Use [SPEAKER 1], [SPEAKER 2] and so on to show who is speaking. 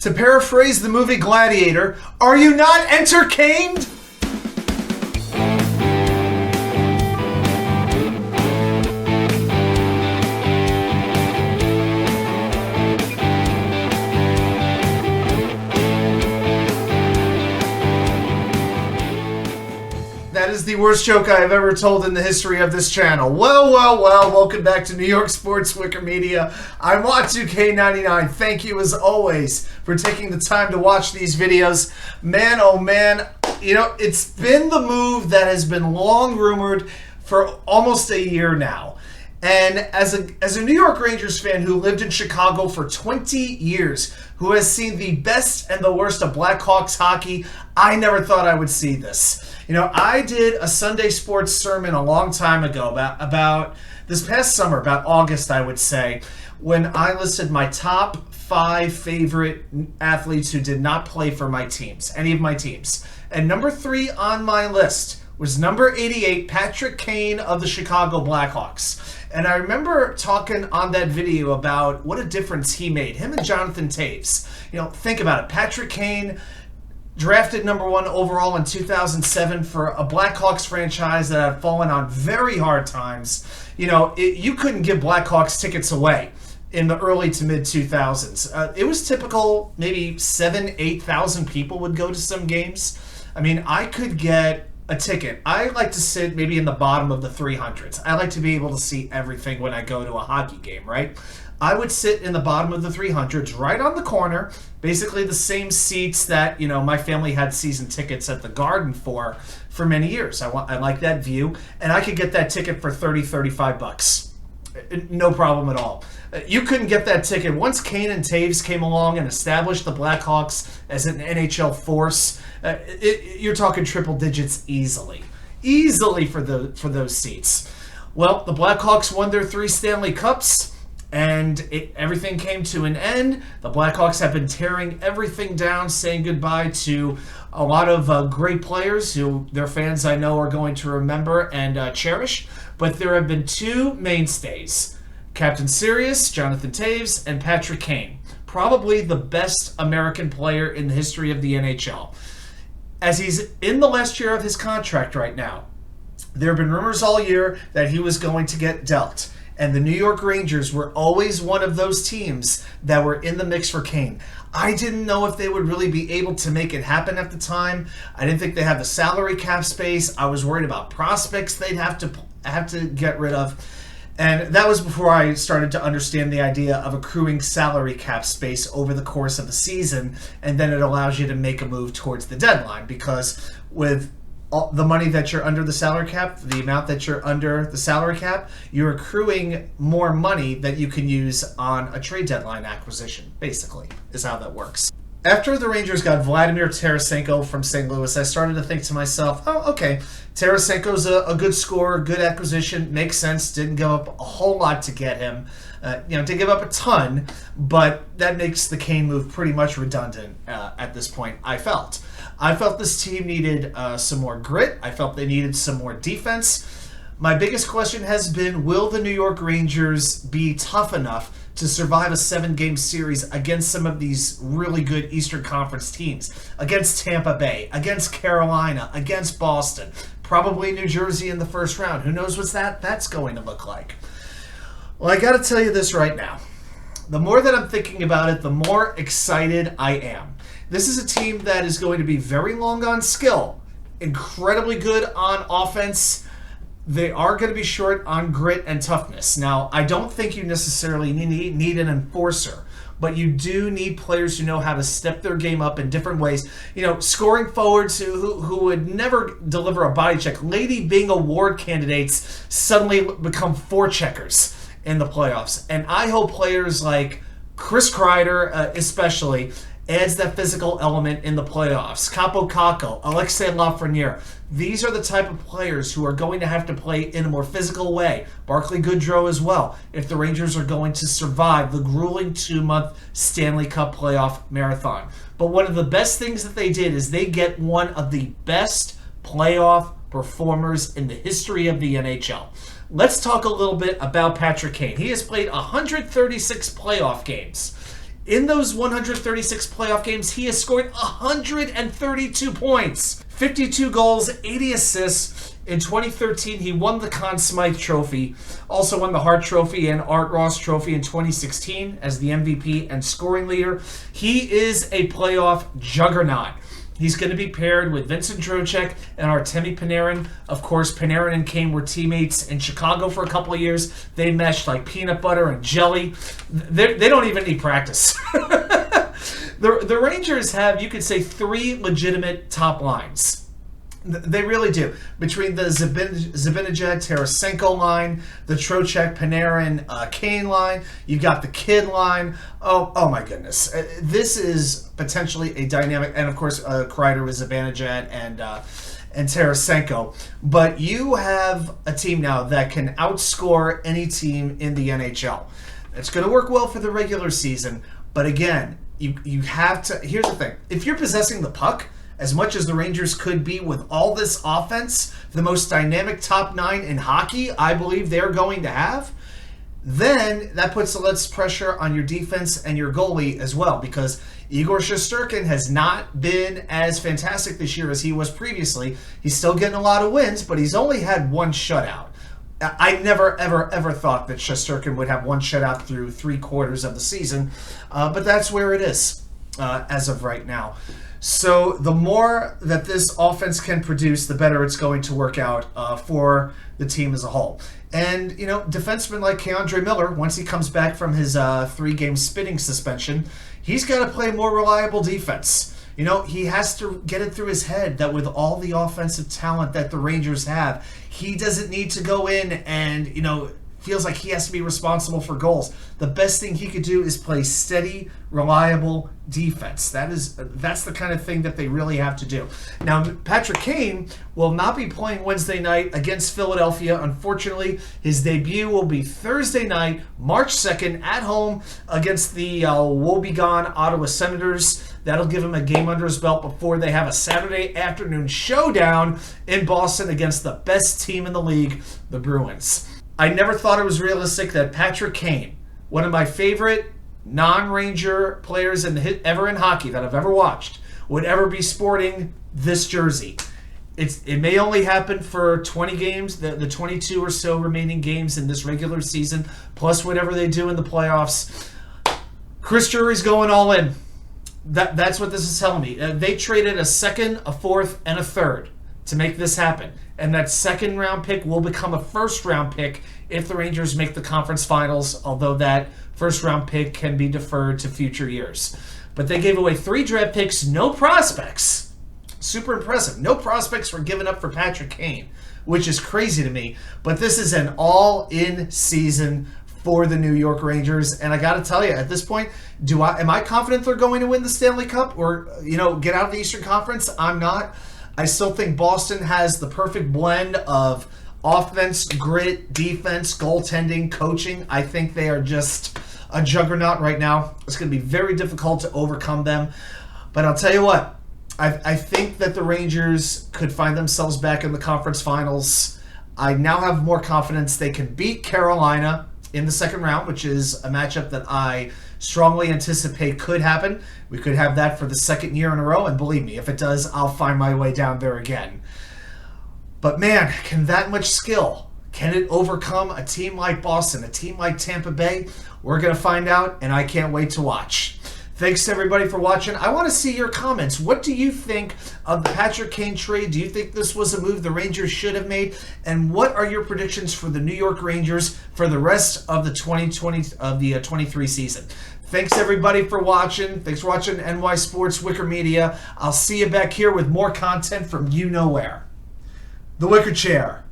[SPEAKER 1] To paraphrase the movie Gladiator, are you not entertained? That is the worst joke I have ever told in the history of this channel. Well, welcome back to New York Sports WickerMedia. I'm Kane99. Thank you, as always, for taking the time to watch these videos. Man, oh man, you know, it's been the move that has been long rumored for almost a year now. And as a New York Rangers fan who lived in Chicago for 20 years, who has seen the best and the worst of Blackhawks hockey, I never thought I would see this. You know, I did a Sunday sports sermon a long time ago about this past summer, about August, I would say, when I listed my top 5 favorite athletes who did not play for my teams, any of my teams. And number 3 on my list was number 88, Patrick Kane of the Chicago Blackhawks. And I remember talking on that video about what a difference he made, him and Jonathan Toews. You know, think about it. Patrick Kane, drafted number 1 overall in 2007 for a Blackhawks franchise that had fallen on very hard times. You know, you couldn't give Blackhawks tickets away in the early to mid 2000s. It was typical, maybe 8,000 people would go to some games. I mean, I could get a ticket. I like to sit maybe in the bottom of the 300s. I like to be able to see everything when I go to a hockey game, right? I would sit in the bottom of the 300s, right on the corner, basically the same seats that, you know, my family had season tickets at the Garden for many years. I like that view, and I could get that ticket for $35. No problem at all. You couldn't get that ticket. Once Kane and Toews came along and established the Blackhawks as an NHL force, you're talking triple digits easily for those seats. Well, the Blackhawks won their 3 Stanley Cups, and everything came to an end. The Blackhawks have been tearing everything down, saying goodbye to a lot of great players who their fans, I know, are going to remember and cherish. But there have been 2 mainstays, Captain Sirius, Jonathan Toews, and Patrick Kane. Probably the best American player in the history of the NHL. As he's in the last year of his contract right now, there have been rumors all year that he was going to get dealt. And the New York Rangers were always one of those teams that were in the mix for Kane. I didn't know if they would really be able to make it happen at the time. I didn't think they had the salary cap space. I was worried about prospects they'd have to get rid of. And that was before I started to understand the idea of accruing salary cap space over the course of the season, and then it allows you to make a move towards the deadline, because with the money that you're under the salary cap, the amount that you're under the salary cap, you're accruing more money that you can use on a trade deadline acquisition, basically, is how that works. After the Rangers got Vladimir Tarasenko from St. Louis, I started to think to myself, oh, okay, Tarasenko's a good scorer, good acquisition, makes sense, didn't give up a whole lot to get him. Didn't give up a ton, but that makes the Kane move pretty much redundant at this point, I felt. I felt this team needed some more grit. I felt they needed some more defense. My biggest question has been, will the New York Rangers be tough enough to survive a 7-game series against some of these really good Eastern Conference teams? Against Tampa Bay, against Carolina, against Boston, probably New Jersey in the first round. Who knows what that's going to look like? Well, I got to tell you this right now. The more that I'm thinking about it, the more excited I am. This is a team that is going to be very long on skill, incredibly good on offense. They are going to be short on grit and toughness. Now, I don't think you necessarily need an enforcer, but you do need players who know how to step their game up in different ways. You know, scoring forwards who would never deliver a body check. Lady Byng award candidates suddenly become forecheckers in the playoffs. And I hope players like Chris Kreider, especially, adds that physical element in the playoffs. Capo Caco, Alexei Lafreniere. These are the type of players who are going to have to play in a more physical way. Barclay Goodrow as well, if the Rangers are going to survive the grueling 2-month Stanley Cup playoff marathon. But one of the best things that they did is they get one of the best playoff performers in the history of the NHL. Let's talk a little bit about Patrick Kane. He has played 136 playoff games. In those 136 playoff games, he has scored 132 points, 52 goals, 80 assists. In 2013, he won the Conn Smythe Trophy, also won the Hart Trophy and Art Ross Trophy in 2016 as the MVP and scoring leader. He is a playoff juggernaut. He's going to be paired with Vincent Trochek and artemipanarin. Of course, Panarin and Kane were teammates in Chicago for a couple of years. They meshed like peanut butter and jelly. They don't even need practice. The Rangers have, you could say, 3 legitimate top lines. They really do. Between the Zibanejad-Tarasenko line, the Trochek-Panarin Kane line, you've got the Kid line. Oh my goodness. This is potentially a dynamic, and of course, Kreider with Zibanejad and Tarasenko. But you have a team now that can outscore any team in the NHL. It's going to work well for the regular season, but again, you have to. Here's the thing: if you're possessing the puck, as much as the Rangers could be with all this offense, the most dynamic top 9 in hockey, I believe they're going to have, then that puts less pressure on your defense and your goalie as well, because Igor Shesterkin has not been as fantastic this year as he was previously. He's still getting a lot of wins, but he's only had 1 shutout. I never, ever thought that Shesterkin would have 1 shutout through 3/4 of the season, but that's where it is as of right now. So the more that this offense can produce, the better it's going to work out for the team as a whole. And, you know, defensemen like Keandre Miller, once he comes back from his 3-game spitting suspension, he's got to play more reliable defense. You know, he has to get it through his head that with all the offensive talent that the Rangers have, he doesn't need to go in and, you know, feels like he has to be responsible for goals. The best thing he could do is play steady, reliable defense. That's the kind of thing that they really have to do. Now, Patrick Kane will not be playing Wednesday night against Philadelphia. Unfortunately, his debut will be Thursday night, March 2nd, at home against the woebegone Ottawa Senators. That'll give him a game under his belt before they have a Saturday afternoon showdown in Boston against the best team in the league, the Bruins. I never thought it was realistic that Patrick Kane, one of my favorite non-Ranger players ever in hockey that I've ever watched, would ever be sporting this jersey. It may only happen for 20 games, the 22 or so remaining games in this regular season, plus whatever they do in the playoffs. Chris Drury's going all in. That's what this is telling me. They traded a second, a fourth, and a third to make this happen. And that second round pick will become a first round pick if the Rangers make the conference finals, although that first round pick can be deferred to future years. But they gave away 3 draft picks, no prospects. Super impressive. No prospects were given up for Patrick Kane, which is crazy to me. But this is an all-in season for the New York Rangers. And I got to tell you, at this point, am I confident they're going to win the Stanley Cup or, you know, get out of the Eastern Conference? I'm not. I still think Boston has the perfect blend of offense, grit, defense, goaltending, coaching. I think they are just a juggernaut right now. It's going to be very difficult to overcome them. But I'll tell you what, I think that the Rangers could find themselves back in the conference finals. I now have more confidence they can beat Carolina in the second round, which is a matchup that I strongly anticipate could happen. We could have that for the second year in a row, and believe me, if it does, I'll find my way down there again. But man, can that much skill, can it overcome a team like Boston, a team like Tampa Bay? We're going to find out, and I can't wait to watch. Thanks to everybody for watching. I want to see your comments. What do you think of the Patrick Kane trade? Do you think this was a move the Rangers should have made? And what are your predictions for the New York Rangers for the rest of the 23 season? Thanks everybody for watching. Thanks for watching NY Sports WickerMedia. I'll see you back here with more content from you know where. The Wicker Chair.